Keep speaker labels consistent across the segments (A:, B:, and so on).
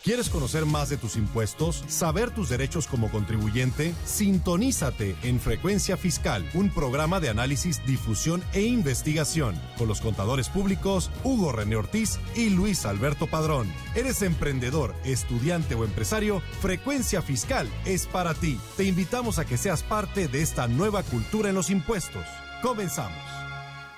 A: ¿Quieres conocer más de tus impuestos? ¿Saber tus derechos como contribuyente? Sintonízate en Frecuencia Fiscal, un programa de análisis, difusión e investigación con los contadores públicos Hugo René Ortiz y Luis Alberto Padrón. ¿Eres emprendedor, estudiante o empresario? Frecuencia Fiscal es para ti. Te invitamos a que seas parte de esta nueva cultura en los impuestos. Comenzamos.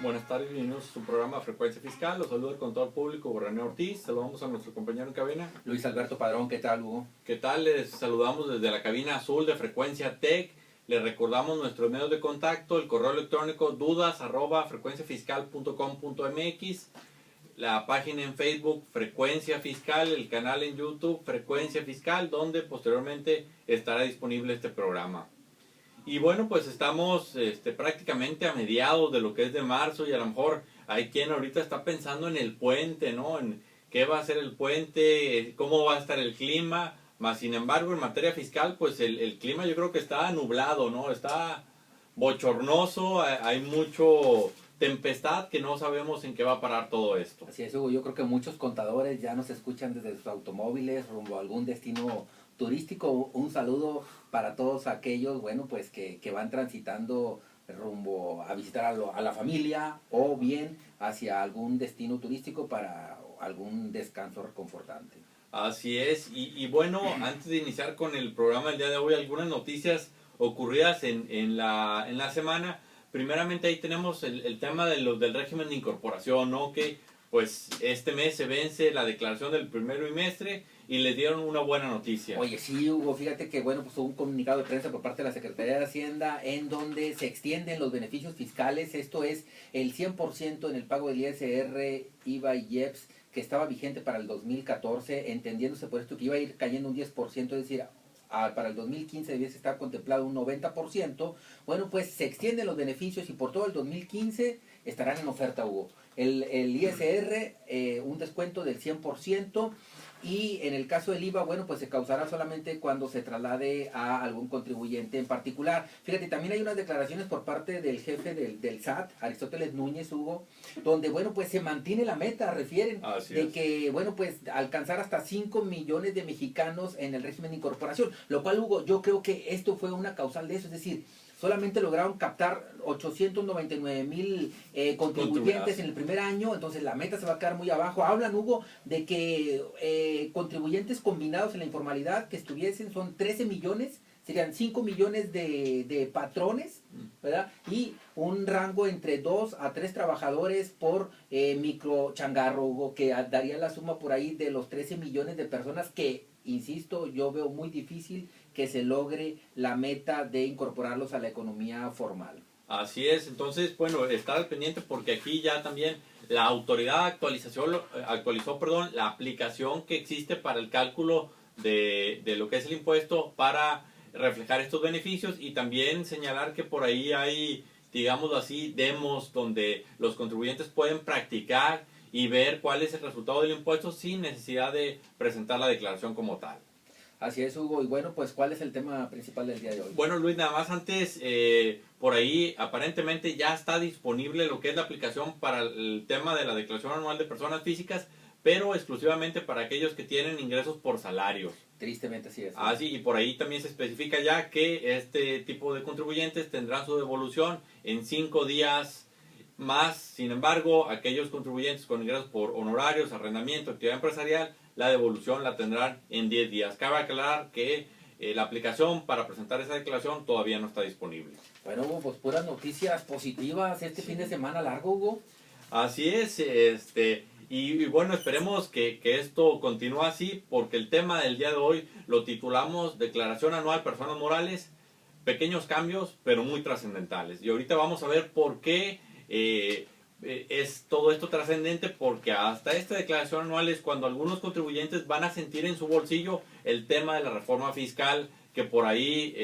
B: Buenas tardes, bienvenidos a su programa Frecuencia Fiscal. Los saludo el contador público Hugo René Ortiz. Saludamos a nuestro compañero en cabina,
C: Luis Alberto Padrón. ¿Qué tal, Hugo?
B: ¿Qué tal? Les saludamos desde la cabina azul de Frecuencia Tech. Les recordamos nuestros medios de contacto, el correo electrónico dudas@frecuenciafiscal.com.mx, la página en Facebook Frecuencia Fiscal, el canal en YouTube Frecuencia Fiscal, donde posteriormente estará disponible este programa. Y bueno, pues estamos prácticamente a mediados de lo que es de marzo, y a lo mejor hay quien ahorita está pensando en el puente, ¿no? En qué va a ser el puente, cómo va a estar el clima. Más sin embargo, en materia fiscal, pues el clima yo creo que está nublado, ¿no? Está bochornoso, hay mucho tempestad que no sabemos en qué va a parar todo esto.
C: Así es, Hugo. Yo creo que muchos contadores ya nos escuchan desde sus automóviles rumbo a algún destino turístico. Un saludo para todos aquellos, bueno, pues que van transitando rumbo a visitar a la familia o bien hacia algún destino turístico para algún descanso reconfortante.
B: Así es, y bueno, antes de iniciar con el programa del día de hoy, algunas noticias ocurridas en la semana. Primeramente ahí tenemos el tema del régimen de incorporación, ¿no? Que pues este mes se vence la declaración del primer bimestre y les dieron una buena noticia.
C: Oye, sí, Hugo, fíjate que bueno, pues hubo un comunicado de prensa por parte de la Secretaría de Hacienda en donde se extienden los beneficios fiscales. Esto es el 100% en el pago del ISR, IVA y IEPS, que estaba vigente para el 2014, entendiéndose por esto que iba a ir cayendo un 10%, es decir, para el 2015 debiese estar contemplado un 90%. Bueno, pues se extienden los beneficios y por todo el 2015 estarán en oferta, Hugo. El ISR, un descuento del 100%, y en el caso del IVA, bueno, pues se causará solamente cuando se traslade a algún contribuyente en particular. Fíjate, también hay unas declaraciones por parte del jefe del SAT, Aristóteles Núñez, Hugo, donde, bueno, pues se mantiene la meta, refieren, de que, bueno, pues alcanzar hasta 5 millones de mexicanos en el régimen de incorporación, lo cual, Hugo, yo creo que esto fue una causal de eso, es decir, solamente lograron captar 899,000 contribuyentes en el primer año, entonces la meta se va a quedar muy abajo. Hablan, Hugo, de que contribuyentes combinados en la informalidad que estuviesen son 13 millones, serían 5 millones de patrones, ¿verdad? Y un rango entre 2 a 3 trabajadores por micro changarro, Hugo, que daría la suma por ahí de los 13 millones de personas que, insisto, yo veo muy difícil que se logre la meta de incorporarlos a la economía formal.
B: Así es, entonces, bueno, estar al pendiente porque aquí ya también la autoridad actualizó la aplicación que existe para el cálculo de lo que es el impuesto para reflejar estos beneficios, y también señalar que por ahí hay, digamos así, demos donde los contribuyentes pueden practicar y ver cuál es el resultado del impuesto sin necesidad de presentar la declaración como tal.
C: Así es, Hugo. Y bueno, pues, ¿cuál es el tema principal del día de hoy?
B: Bueno, Luis, nada más antes, por ahí aparentemente ya está disponible lo que es la aplicación para el tema de la declaración anual de personas físicas, pero exclusivamente para aquellos que tienen ingresos por salarios.
C: Tristemente así es.
B: Ah, sí, y por ahí también se especifica ya que este tipo de contribuyentes tendrán su devolución en 5 días más. Sin embargo, aquellos contribuyentes con ingresos por honorarios, arrendamiento, actividad empresarial, la devolución la tendrán en 10 días. Cabe aclarar que la aplicación para presentar esa declaración todavía no está disponible.
C: Bueno, Hugo, pues puras noticias positivas este fin de semana largo, Hugo.
B: Así es, y bueno, esperemos que esto continúe así, porque el tema del día de hoy lo titulamos Declaración Anual Personas Morales, pequeños cambios pero muy trascendentales. Y ahorita vamos a ver por qué es todo esto trascendente, porque hasta esta declaración anual es cuando algunos contribuyentes van a sentir en su bolsillo el tema de la reforma fiscal, que por ahí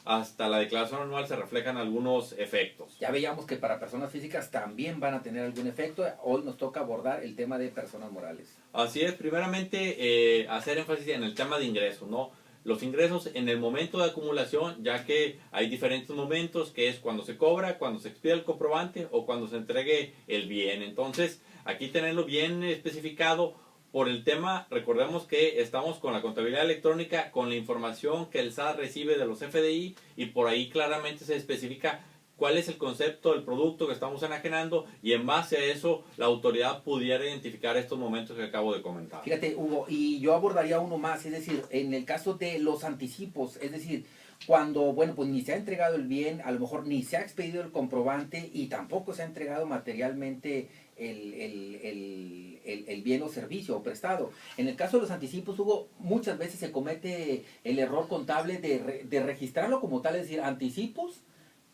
B: hasta la declaración anual se reflejan algunos efectos.
C: Ya veíamos que para personas físicas también van a tener algún efecto. Hoy nos toca abordar el tema de personas morales.
B: Así es, primeramente hacer énfasis en el tema de ingresos, ¿no? Los ingresos en el momento de acumulación, ya que hay diferentes momentos, que es cuando se cobra, cuando se expide el comprobante o cuando se entregue el bien. Entonces, aquí tenerlo bien especificado, por el tema, recordemos que estamos con la contabilidad electrónica, con la información que el SAT recibe de los FDI, y por ahí claramente se especifica cuál es el concepto del producto que estamos enajenando, y en base a eso la autoridad pudiera identificar estos momentos que acabo de comentar.
C: Fíjate, Hugo, y yo abordaría uno más, es decir, en el caso de los anticipos, es decir, cuando, bueno, pues ni se ha entregado el bien, a lo mejor ni se ha expedido el comprobante y tampoco se ha entregado materialmente el bien o servicio o prestado. En el caso de los anticipos, Hugo, muchas veces se comete el error contable de registrarlo como tal, es decir, anticipos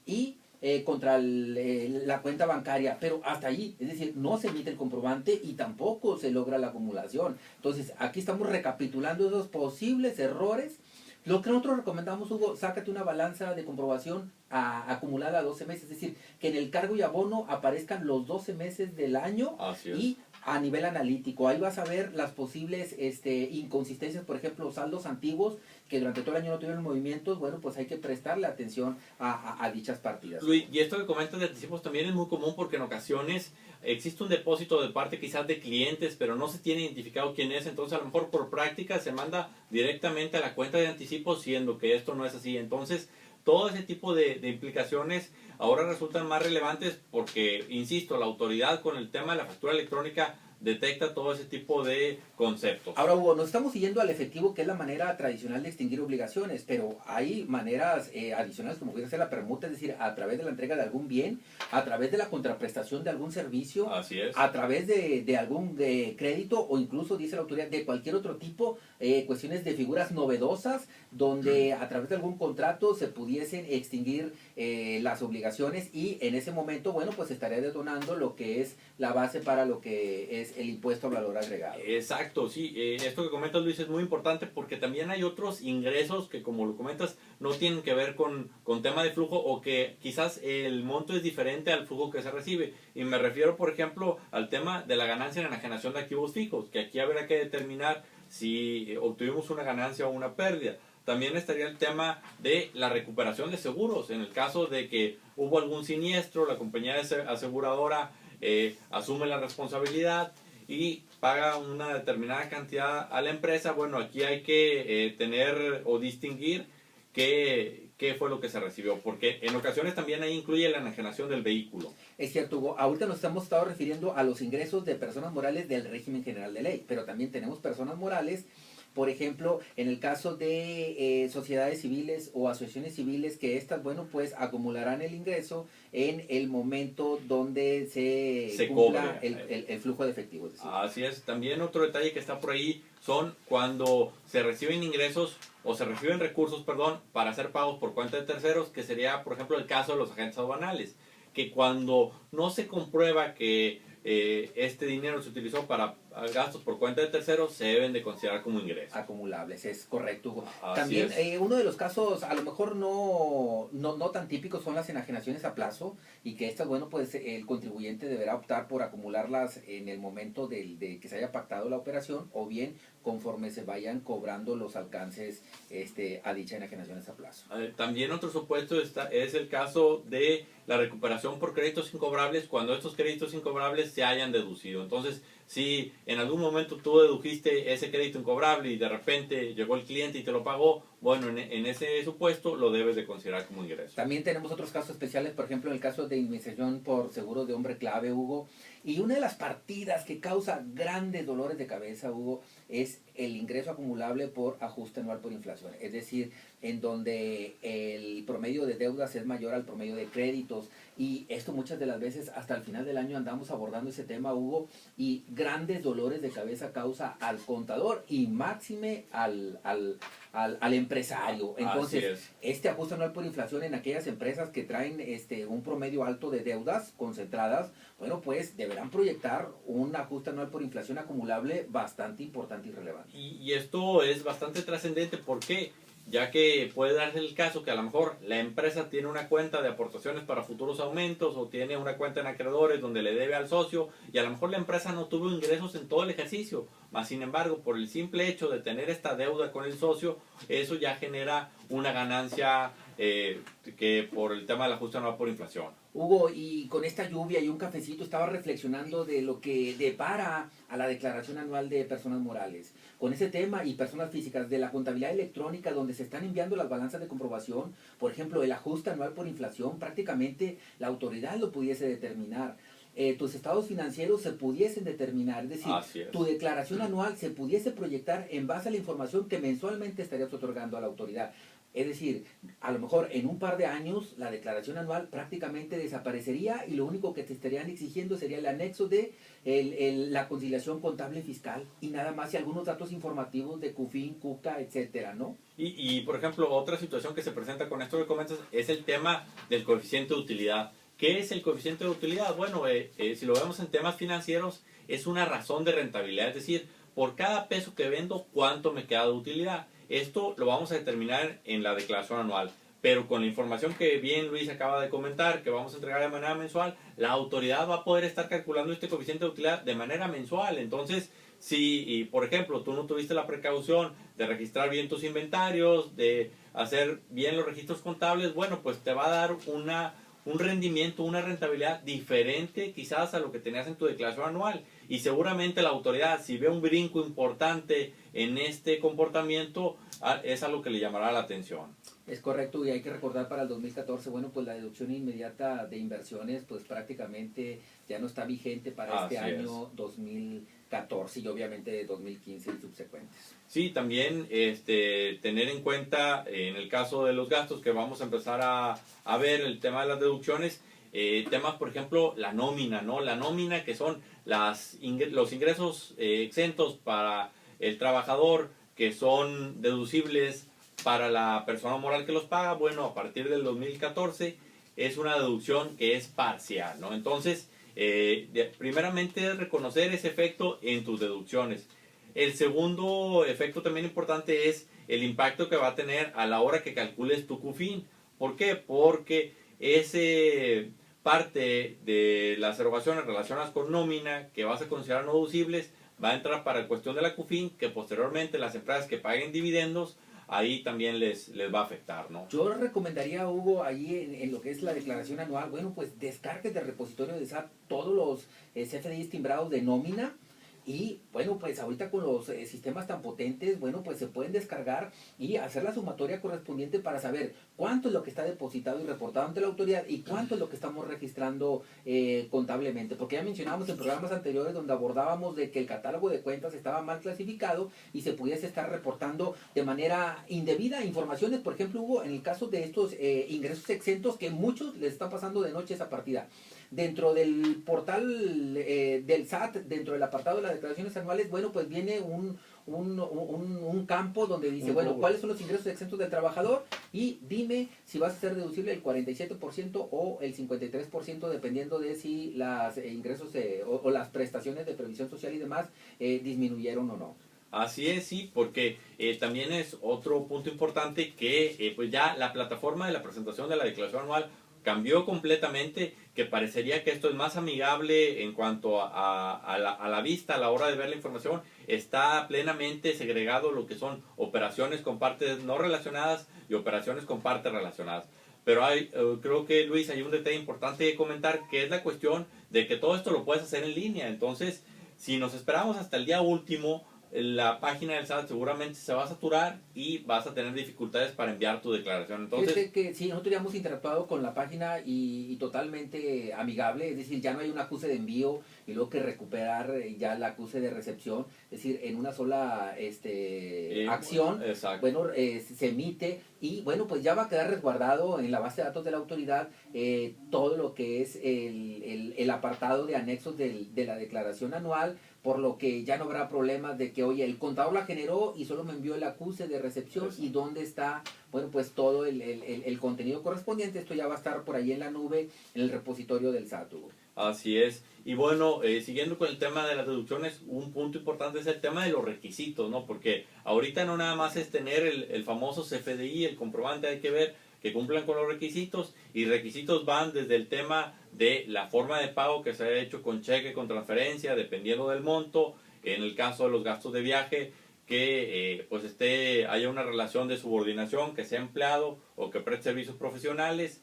C: y contra la cuenta bancaria, pero hasta allí, es decir, no se emite el comprobante y tampoco se logra la acumulación. Entonces, aquí estamos recapitulando esos posibles errores. Lo que nosotros recomendamos, Hugo, sácate una balanza de comprobación acumulada a 12 meses, es decir, que en el cargo y abono aparezcan los 12 meses del año.
B: Así es.
C: Y a nivel analítico, ahí vas a ver las posibles inconsistencias, por ejemplo, saldos antiguos que durante todo el año no tuvieron movimientos. Bueno, pues hay que prestarle atención a dichas partidas.
B: Luis, y esto que comentas de anticipos también es muy común, porque en ocasiones existe un depósito de parte quizás de clientes, pero no se tiene identificado quién es, entonces a lo mejor por práctica se manda directamente a la cuenta de anticipos, siendo que esto no es así. Entonces, todo ese tipo de implicaciones ahora resultan más relevantes porque, insisto, la autoridad con el tema de la factura electrónica detecta todo ese tipo de conceptos.
C: Ahora, Hugo, nos estamos siguiendo al efectivo, que es la manera tradicional de extinguir obligaciones, pero hay maneras adicionales, como puede ser la permuta, es decir, a través de la entrega de algún bien, a través de la contraprestación de algún servicio,
B: Así es.
C: a través de algún crédito, o incluso, dice la autoridad, de cualquier otro tipo, cuestiones de figuras novedosas, donde a través de algún contrato se pudiesen extinguir las obligaciones, y en ese momento, bueno, pues estaría detonando lo que es la base para lo que es el impuesto al valor agregado.
B: Exacto, sí. Esto que comentas, Luis, es muy importante porque también hay otros ingresos que, como lo comentas, no tienen que ver con tema de flujo, o que quizás el monto es diferente al flujo que se recibe. Y me refiero, por ejemplo, al tema de la ganancia en enajenación de activos fijos, que aquí habrá que determinar si obtuvimos una ganancia o una pérdida. También estaría el tema de la recuperación de seguros. En el caso de que hubo algún siniestro, la compañía aseguradora asume la responsabilidad y paga una determinada cantidad a la empresa. Bueno, aquí hay que tener o distinguir qué fue lo que se recibió, porque en ocasiones también ahí incluye la enajenación del vehículo.
C: Es cierto, Hugo, ahorita nos hemos estado refiriendo a los ingresos de personas morales del régimen general de ley, pero también tenemos personas morales. Por ejemplo, en el caso de sociedades civiles o asociaciones civiles, que estas, bueno, pues acumularán el ingreso en el momento donde se cumpla el flujo de efectivo. Es decir.
B: Así es. También otro detalle que está por ahí son cuando se reciben ingresos o se reciben recursos, perdón, para hacer pagos por cuenta de terceros, que sería, por ejemplo, el caso de los agentes aduanales, que cuando no se comprueba que este dinero se utilizó para gastos por cuenta de terceros, se deben de considerar como ingresos
C: acumulables, es correcto, Hugo.
B: Así
C: También
B: es.
C: uno de los casos a lo mejor no tan típicos son las enajenaciones a plazo, y que estas, bueno, pues el contribuyente deberá optar por acumularlas en el momento de que se haya pactado la operación, o bien conforme se vayan cobrando los alcances a dicha enajenaciones a plazo.
B: También otro supuesto es el caso de la recuperación por créditos incobrables, cuando estos créditos incobrables se hayan deducido. Entonces, si en algún momento tú dedujiste ese crédito incobrable y de repente llegó el cliente y te lo pagó, bueno, en ese supuesto lo debes de considerar como ingreso.
C: También tenemos otros casos especiales, por ejemplo, el caso de indemnización por seguro de hombre clave, Hugo. Y una de las partidas que causa grandes dolores de cabeza, Hugo, es el ingreso acumulable por ajuste anual por inflación. Es decir, en donde el promedio de deudas es mayor al promedio de créditos. Y esto muchas de las veces hasta el final del año andamos abordando ese tema, Hugo, y grandes dolores de cabeza causa al contador y máxime al empresario. Entonces, este ajuste anual por inflación en aquellas empresas que traen un promedio alto de deudas concentradas, bueno, pues deberán proyectar un ajuste anual por inflación acumulable bastante importante y relevante.
B: Y esto es bastante trascendente. ¿Por qué? ya que puede darse el caso que a lo mejor la empresa tiene una cuenta de aportaciones para futuros aumentos o tiene una cuenta en acreedores donde le debe al socio y a lo mejor la empresa no tuvo ingresos en todo el ejercicio, más sin embargo por el simple hecho de tener esta deuda con el socio, eso ya genera una ganancia que por el tema del ajuste anual por inflación.
C: Hugo, y con esta lluvia y un cafecito estaba reflexionando de lo que depara a la declaración anual de personas morales. Con ese tema y personas físicas de la contabilidad electrónica donde se están enviando las balanzas de comprobación, por ejemplo, el ajuste anual por inflación, prácticamente la autoridad lo pudiese determinar. Tus estados financieros se pudiesen determinar, es decir, tu declaración anual se pudiese proyectar en base a la información que mensualmente estarías otorgando a la autoridad. Es decir, a lo mejor en un par de años la declaración anual prácticamente desaparecería y lo único que te estarían exigiendo sería el anexo de la conciliación contable fiscal y nada más y algunos datos informativos de CUFIN, CUCA, etcétera, ¿no?
B: Y por ejemplo, otra situación que se presenta con esto que comentas es el tema del coeficiente de utilidad. ¿Qué es el coeficiente de utilidad? Bueno, si lo vemos en temas financieros, es una razón de rentabilidad, es decir, por cada peso que vendo, ¿cuánto me queda de utilidad? Esto lo vamos a determinar en la declaración anual, pero con la información que bien Luis acaba de comentar, que vamos a entregar de manera mensual, la autoridad va a poder estar calculando este coeficiente de utilidad de manera mensual. Entonces, si, por ejemplo, tú no tuviste la precaución de registrar bien tus inventarios, de hacer bien los registros contables, bueno, pues te va a dar un rendimiento, una rentabilidad diferente quizás a lo que tenías en tu declaración anual. Y seguramente la autoridad, si ve un brinco importante en este comportamiento, es algo que le llamará la atención.
C: Es correcto, y hay que recordar para el 2014, bueno, pues la deducción inmediata de inversiones, pues prácticamente ya no está vigente para este año 2014 y obviamente 2015 y subsecuentes.
B: Sí, también tener en cuenta, en el caso de los gastos que vamos a empezar a ver, el tema de las deducciones, temas, por ejemplo, la nómina, ¿no? La nómina que son los ingresos exentos para el trabajador, que son deducibles para la persona moral que los paga. Bueno, a partir del 2014 es una deducción que es parcial, ¿no? Entonces, primeramente reconocer ese efecto en tus deducciones. El segundo efecto también importante es el impacto que va a tener a la hora que calcules tu CUFIN. ¿Por qué? Porque ese parte de las erogaciones relacionadas con nómina que vas a considerar no deducibles va a entrar para la cuestión de la CUFIN, que posteriormente las empresas que paguen dividendos ahí también les va a afectar, ¿no?
C: Yo recomendaría, Hugo, ahí en lo que es la declaración anual, bueno, pues descargues del repositorio de SAT todos los CFDIs timbrados de nómina. Y bueno, pues ahorita con los sistemas tan potentes, bueno, pues se pueden descargar y hacer la sumatoria correspondiente para saber cuánto es lo que está depositado y reportado ante la autoridad y cuánto es lo que estamos registrando contablemente. Porque ya mencionábamos en programas anteriores donde abordábamos de que el catálogo de cuentas estaba mal clasificado y se pudiese estar reportando de manera indebida informaciones, por ejemplo, Hugo, en el caso de estos ingresos exentos que muchos les está pasando de noche esa partida. Dentro del portal del SAT, dentro del apartado de las declaraciones anuales, bueno, pues viene un campo donde dice, bueno, ¿cuáles son los ingresos exentos del trabajador? Y dime si vas a ser deducible el 47% o el 53%, dependiendo de si los ingresos o las prestaciones de previsión social y demás disminuyeron o no.
B: Así es, sí, porque también es otro punto importante que pues ya la plataforma de la presentación de la declaración anual cambió completamente, que parecería que esto es más amigable en cuanto a la vista a la hora de ver la información. Está plenamente segregado lo que son operaciones con partes no relacionadas y operaciones con partes relacionadas. Pero creo que, Luis, hay un detalle importante de comentar, que es la cuestión de que todo esto lo puedes hacer en línea. Entonces, si nos esperamos hasta el día último, la página del SAT seguramente se va a saturar y vas a tener dificultades para enviar tu declaración. Entonces,
C: fíjate que sí, nosotros ya hemos interactuado con la página y totalmente amigable, es decir, ya no hay un acuse de envío y luego que recuperar ya el acuse de recepción, es decir, en una sola acción, bueno, se emite y bueno, pues ya va a quedar resguardado en la base de datos de la autoridad todo lo que es el apartado de anexos de la declaración anual, por lo que ya no habrá problemas de que, oye, el contador la generó y solo me envió el acuse de recepción y dónde está, bueno, pues todo el contenido correspondiente. Esto ya va a estar por ahí en la nube, en el repositorio del SAT.
B: Así es. Y bueno, siguiendo con el tema de las deducciones, un punto importante es el tema de los requisitos, ¿no? Porque ahorita no nada más es tener el famoso CFDI, el comprobante, hay que ver que cumplan con los requisitos, y requisitos van desde el tema de la forma de pago, que se haya hecho con cheque, con transferencia, dependiendo del monto. En el caso de los gastos de viaje, que pues haya una relación de subordinación, que sea empleado o que preste servicios profesionales.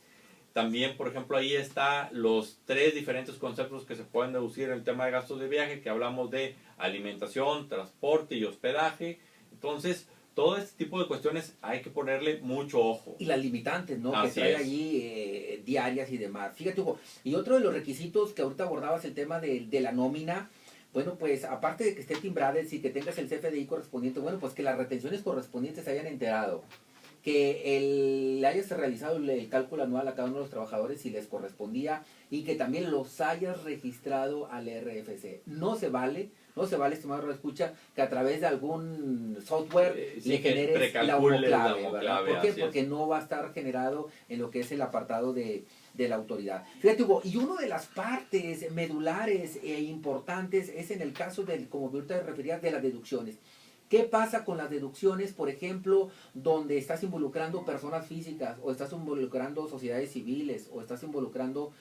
B: También, por ejemplo, ahí está los 3 diferentes conceptos que se pueden deducir en el tema de gastos de viaje, que hablamos de alimentación, transporte y hospedaje. Entonces, todo este tipo de cuestiones hay que ponerle mucho ojo.
C: Y las limitantes, ¿no?
B: Así
C: que trae
B: es.
C: allí diarias y demás. Fíjate, Hugo, y otro de los requisitos que ahorita abordabas, el tema de la nómina. Bueno, pues aparte de que esté timbrada y que tengas el CFDI correspondiente, bueno, pues que las retenciones correspondientes se hayan enterado, que le hayas realizado el cálculo anual a cada uno de los trabajadores si les correspondía, y que también los hayas registrado al RFC. No se vale, estimado escucha, que a través de algún software
B: Sí,
C: le
B: que
C: generes la
B: precalcules la
C: homoclave, ¿verdad?
B: homoclave,
C: ¿Por qué?
B: así es.
C: Porque no va a estar generado en lo que es el apartado de la autoridad. Fíjate, Hugo, y una de las partes medulares e importantes es en el caso del, como ahorita te referías, de las deducciones. ¿Qué pasa con las deducciones, por ejemplo, donde estás involucrando personas físicas, o estás involucrando sociedades civiles, o estás involucrando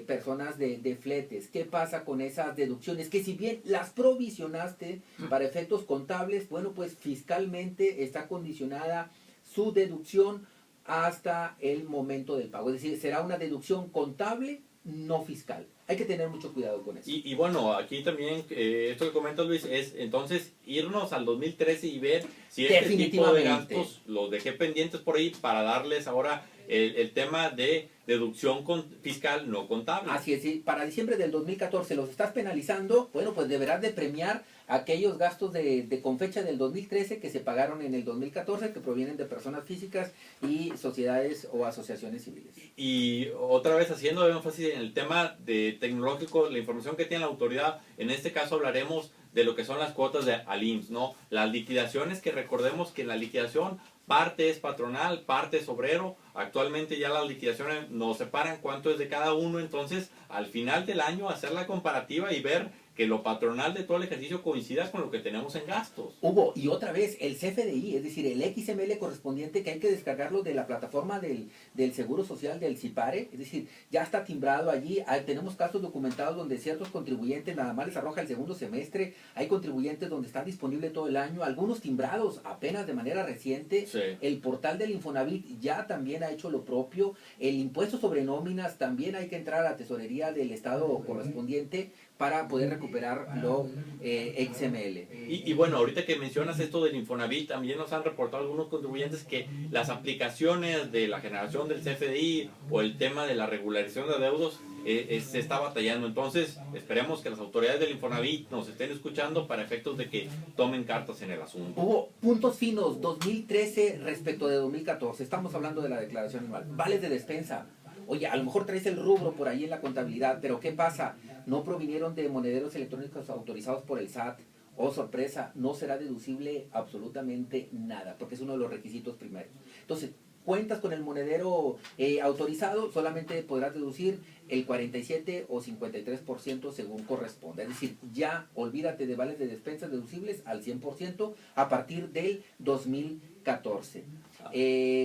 C: personas de fletes? ¿Qué pasa con esas deducciones? Que si bien las provisionaste para efectos contables, bueno, pues fiscalmente está condicionada su deducción hasta el momento del pago. Es decir, será una deducción contable, no fiscal. Hay que tener mucho cuidado con eso.
B: Y bueno, aquí también, esto que comentas, Luis, es entonces irnos al 2013 y ver si este tipo de gastos los dejé pendientes por ahí, para darles ahora el tema de deducción fiscal no contable.
C: Así es, sí. Para diciembre del 2014 los estás penalizando, bueno, pues deberás de premiar aquellos gastos con fecha del 2013 que se pagaron en el 2014, que provienen de personas físicas y sociedades o asociaciones civiles.
B: Y otra vez haciendo énfasis en el tema de tecnológico, la información que tiene la autoridad, en este caso hablaremos de lo que son las cuotas de IMSS, ¿no? Las liquidaciones, que recordemos que en la liquidación parte es patronal, parte es obrero. Actualmente ya las liquidaciones nos separan cuánto es de cada uno, entonces al final del año hacer la comparativa y ver que lo patronal de todo el ejercicio coincida con lo que tenemos en gastos.
C: Hugo, y otra vez, el CFDI, es decir, el XML correspondiente, que hay que descargarlo de la plataforma del Seguro Social del CIPARE, es decir, ya está timbrado allí. Tenemos casos documentados donde ciertos contribuyentes nada más les arroja el segundo semestre, hay contribuyentes donde están disponibles todo el año, algunos timbrados apenas de manera reciente.
B: Sí.
C: El portal del Infonavit ya también ha hecho lo propio, el impuesto sobre nóminas también hay que entrar a la tesorería del estado correspondiente para poder recuperar lo XML.
B: Y bueno, ahorita que mencionas esto del Infonavit, también nos han reportado algunos contribuyentes que las aplicaciones de la generación del CFDI o el tema de la regularización de adeudos se está batallando. Entonces, esperemos que las autoridades del Infonavit nos estén escuchando para efectos de que tomen cartas en el asunto.
C: Hubo puntos finos 2013 respecto de 2014. Estamos hablando de la declaración anual. Vales de despensa. Oye, a lo mejor traes el rubro por ahí en la contabilidad, pero ¿qué pasa? No provinieron de monederos electrónicos autorizados por el SAT. Oh, sorpresa, no será deducible absolutamente nada, porque es uno de los requisitos primeros. Entonces, cuentas con el monedero autorizado, solamente podrás deducir el 47 o 53% según corresponda. Es decir, ya olvídate de vales de despensas deducibles al 100% a partir del 2014.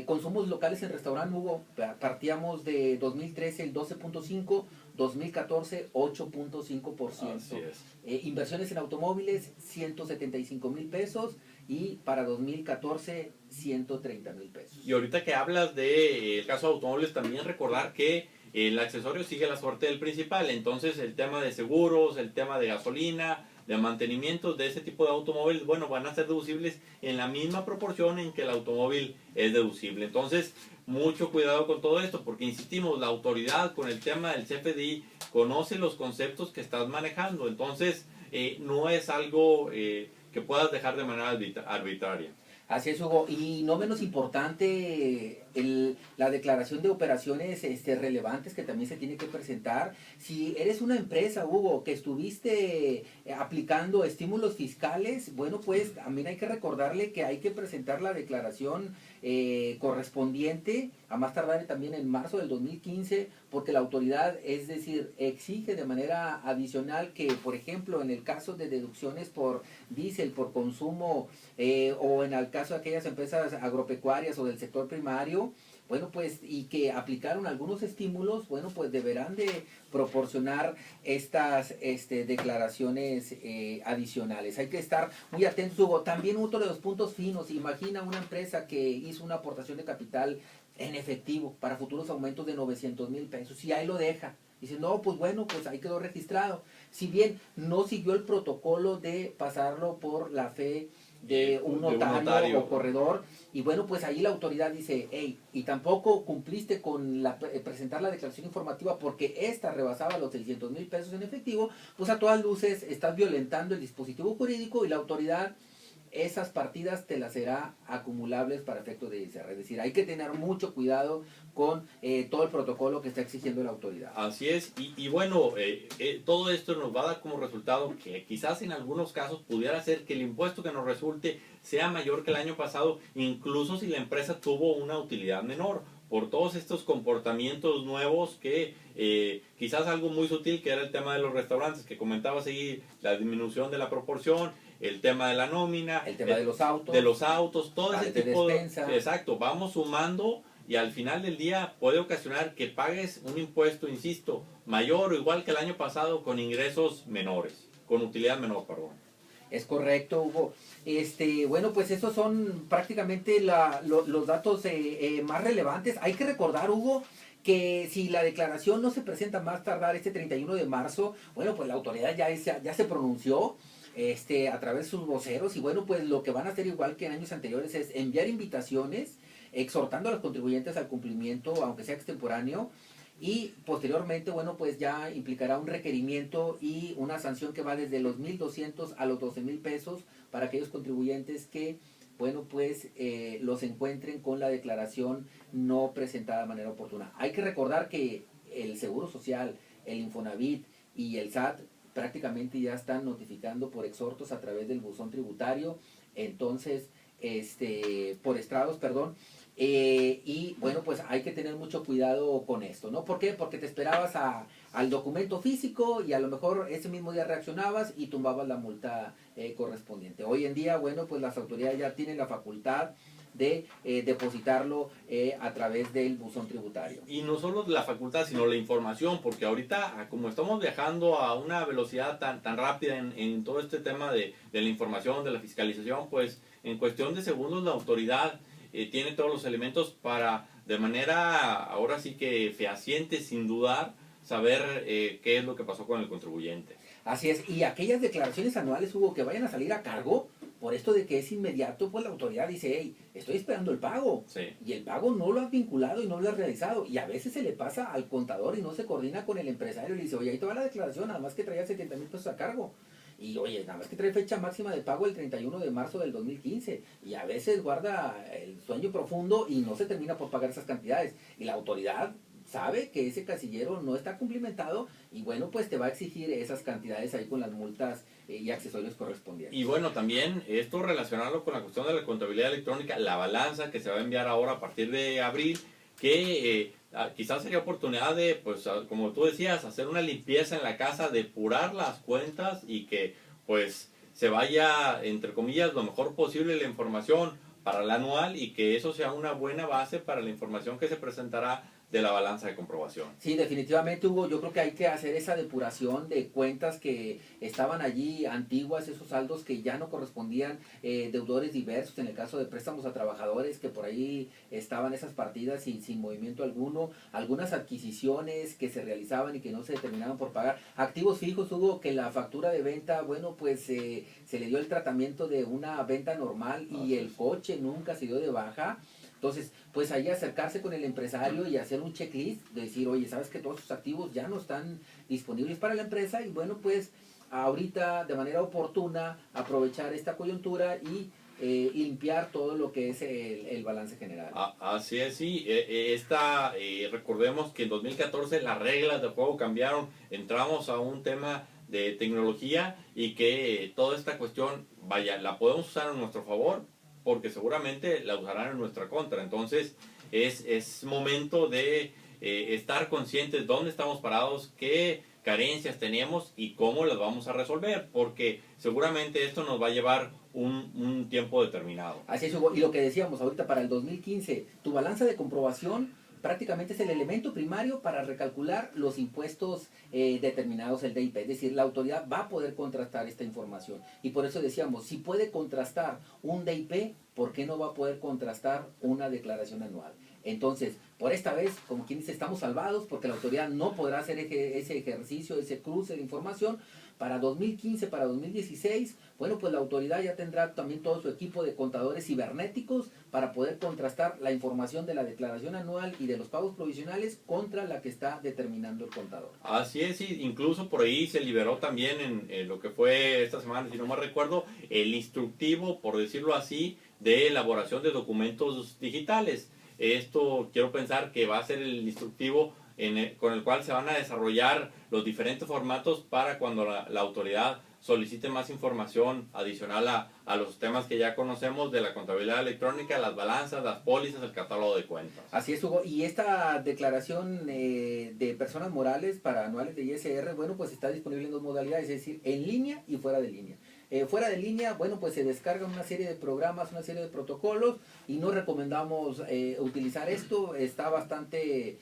C: Consumos locales en restaurante, Hugo, partíamos de 2013 el 12.5%, 2014 8.5%.
B: Así es.
C: Inversiones en automóviles 175,000 pesos, y para 2014 130,000 pesos.
B: Y ahorita que hablas del caso de automóviles, también recordar que el accesorio sigue la suerte del principal. Entonces el tema de seguros, el tema de gasolina, de mantenimiento de ese tipo de automóviles, bueno, van a ser deducibles en la misma proporción en que el automóvil es deducible. Entonces, mucho cuidado con todo esto, porque insistimos, la autoridad con el tema del CFDI conoce los conceptos que estás manejando. Entonces, no es algo que puedas dejar de manera arbitraria.
C: Así es, Hugo. Y no menos importante, la declaración de operaciones relevantes que también se tiene que presentar. Si eres una empresa, Hugo, que estuviste aplicando estímulos fiscales, bueno, pues también hay que recordarle que hay que presentar la declaración correspondiente, a más tardar también en marzo del 2015, porque la autoridad, es decir, exige de manera adicional que, por ejemplo, en el caso de deducciones por diésel, por consumo, o en el caso de aquellas empresas agropecuarias o del sector primario, bueno, pues, y que aplicaron algunos estímulos, bueno, pues deberán de proporcionar estas declaraciones adicionales. Hay que estar muy atentos, Hugo. También otro de los puntos finos, imagina una empresa que hizo una aportación de capital en efectivo para futuros aumentos de 900,000 pesos y ahí lo deja. Dice, no, pues bueno, pues ahí quedó registrado. Si bien no siguió el protocolo de pasarlo por la fe de un notario o corredor, y bueno, pues ahí la autoridad dice, hey, y tampoco cumpliste con presentar la declaración informativa porque esta rebasaba los 600,000 pesos en efectivo, pues a todas luces estás violentando el dispositivo jurídico y la autoridad esas partidas te las será acumulables para efecto de ISR. Es decir, hay que tener mucho cuidado con todo el protocolo que está exigiendo la autoridad.
B: Así es, y bueno, todo esto nos va a dar como resultado que quizás en algunos casos pudiera ser que el impuesto que nos resulte sea mayor que el año pasado, incluso si la empresa tuvo una utilidad menor, por todos estos comportamientos nuevos que quizás algo muy sutil, que era el tema de los restaurantes, que comentabas ahí, la disminución de la proporción, el tema de la nómina,
C: el tema de los autos,
B: todo ese tipo de... Exacto, vamos sumando y al final del día puede ocasionar que pagues un impuesto, insisto, mayor o igual que el año pasado con ingresos menores, con utilidad menor, perdón.
C: Es correcto, Hugo. Bueno, pues esos son prácticamente los datos más relevantes. Hay que recordar, Hugo, que si la declaración no se presenta más tardar este 31 de marzo, bueno, pues la autoridad ya se pronunció a través de sus voceros y bueno, pues lo que van a hacer igual que en años anteriores es enviar invitaciones exhortando a los contribuyentes al cumplimiento, aunque sea extemporáneo, y posteriormente, bueno, pues ya implicará un requerimiento y una sanción que va desde los 1,200 a los 12,000 pesos para aquellos contribuyentes que, bueno, pues los encuentren con la declaración no presentada de manera oportuna. Hay que recordar que el Seguro Social, el Infonavit y el SAT prácticamente ya están notificando por exhortos a través del buzón tributario, entonces, por estrados, perdón, y bueno, pues hay que tener mucho cuidado con esto, ¿no? ¿Por qué? Porque te esperabas al documento físico y a lo mejor ese mismo día reaccionabas y tumbabas la multa correspondiente. Hoy en día, bueno, pues las autoridades ya tienen la facultad de depositarlo a través del buzón tributario.
B: Y no solo la facultad, sino la información, porque ahorita, como estamos viajando a una velocidad tan rápida en todo este tema de la información, de la fiscalización, pues en cuestión de segundos la autoridad tiene todos los elementos para, de manera ahora sí que fehaciente, sin dudar, saber qué es lo que pasó con el contribuyente.
C: Así es, y aquellas declaraciones anuales, Hugo, que vayan a salir a cargo, por esto de que es inmediato, pues la autoridad dice, hey, estoy esperando el pago.
B: Sí.
C: Y el pago no lo has vinculado y no lo has realizado. Y a veces se le pasa al contador y no se coordina con el empresario y le dice, oye, ahí te va la declaración, nada más que traía 70,000 pesos a cargo. Y oye, nada más que trae fecha máxima de pago el 31 de marzo del 2015. Y a veces guarda el sueño profundo y no se termina por pagar esas cantidades. Y la autoridad sabe que ese casillero no está cumplimentado y bueno, pues te va a exigir esas cantidades ahí con las multas y accesorios correspondientes.
B: Y bueno, también esto relacionarlo con la cuestión de la contabilidad electrónica, la balanza que se va a enviar ahora a partir de abril, que quizás sería oportunidad de, pues como tú decías, hacer una limpieza en la casa, depurar las cuentas y que pues se vaya, entre comillas, lo mejor posible la información para el anual y que eso sea una buena base para la información que se presentará de la balanza de comprobación.
C: Sí, definitivamente, Hugo, yo creo que hay que hacer esa depuración de cuentas que estaban allí antiguas, esos saldos que ya no correspondían, deudores diversos, en el caso de préstamos a trabajadores, que por ahí estaban esas partidas y sin movimiento alguno, algunas adquisiciones que se realizaban y que no se determinaban por pagar, activos fijos, Hugo, que la factura de venta, bueno, pues se le dio el tratamiento de una venta normal y el coche nunca se dio de baja. Entonces, pues ahí acercarse con el empresario y hacer un checklist, de decir, oye, sabes que todos tus activos ya no están disponibles para la empresa y bueno, pues ahorita de manera oportuna aprovechar esta coyuntura y limpiar todo lo que es el balance general.
B: Así es, sí. Recordemos que en 2014 las reglas de juego cambiaron, entramos a un tema de tecnología y que toda esta cuestión, vaya, la podemos usar en nuestro favor porque seguramente la usarán en nuestra contra. Entonces es momento de estar conscientes de dónde estamos parados, qué carencias tenemos y cómo las vamos a resolver, porque seguramente esto nos va a llevar un tiempo determinado.
C: Así es, Hugo. Y lo que decíamos ahorita para el 2015, tu balanza de comprobación prácticamente es el elemento primario para recalcular los impuestos determinados, el DIP. Es decir, la autoridad va a poder contrastar esta información. Y por eso decíamos, si puede contrastar un DIP, ¿por qué no va a poder contrastar una declaración anual? Entonces, por esta vez, como quien dice, estamos salvados porque la autoridad no podrá hacer ese ejercicio, ese cruce de información. Para 2015, para 2016, bueno, pues la autoridad ya tendrá también todo su equipo de contadores cibernéticos para poder contrastar la información de la declaración anual y de los pagos provisionales contra la que está determinando el contador.
B: Así es, incluso por ahí se liberó también en lo que fue esta semana, si no me recuerdo, el instructivo, por decirlo así, de elaboración de documentos digitales. Esto quiero pensar que va a ser el instructivo con el cual se van a desarrollar los diferentes formatos para cuando la autoridad solicite más información adicional a los temas que ya conocemos de la contabilidad electrónica, las balanzas, las pólizas, el catálogo de cuentas.
C: Así es, Hugo. Y esta declaración de personas morales para anuales de ISR, bueno, pues está disponible en dos modalidades, es decir, en línea y fuera de línea. Fuera de línea, bueno, pues se descargan una serie de programas, una serie de protocolos y no recomendamos utilizar esto. Está bastante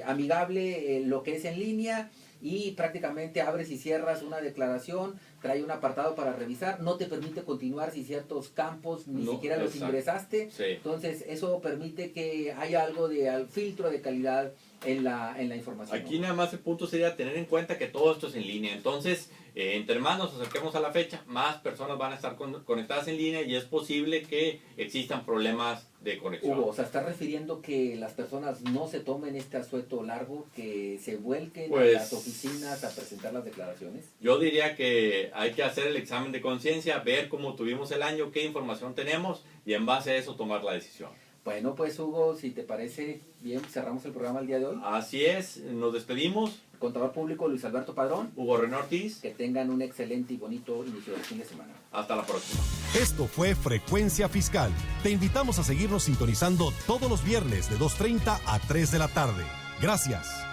C: amigable lo que es en línea y prácticamente abres y cierras una declaración, trae un apartado para revisar, no te permite continuar si ciertos campos ni siquiera los ingresaste.
B: Sí.
C: Entonces eso permite que haya algo de filtro de calidad en la información.
B: Aquí nada más el punto sería tener en cuenta que todo esto es en línea. Entonces, entre más nos acerquemos a la fecha, más personas van a estar conectadas en línea y es posible que existan problemas de conexión.
C: Hugo, o sea, ¿estás refiriendo que las personas no se tomen este asueto largo, que se vuelquen a las oficinas a presentar las declaraciones?
B: Yo diría que hay que hacer el examen de conciencia, ver cómo tuvimos el año, qué información tenemos y en base a eso tomar la decisión.
C: Bueno, pues Hugo, si te parece bien, cerramos el programa el día de hoy.
B: Así es, nos despedimos.
C: Contador público Luis Alberto Padrón.
B: Hugo René Ortiz.
C: Que tengan un excelente y bonito inicio del fin de semana.
B: Hasta la próxima.
A: Esto fue Frecuencia Fiscal. Te invitamos a seguirnos sintonizando todos los viernes de 2:30 a 3 de la tarde. Gracias.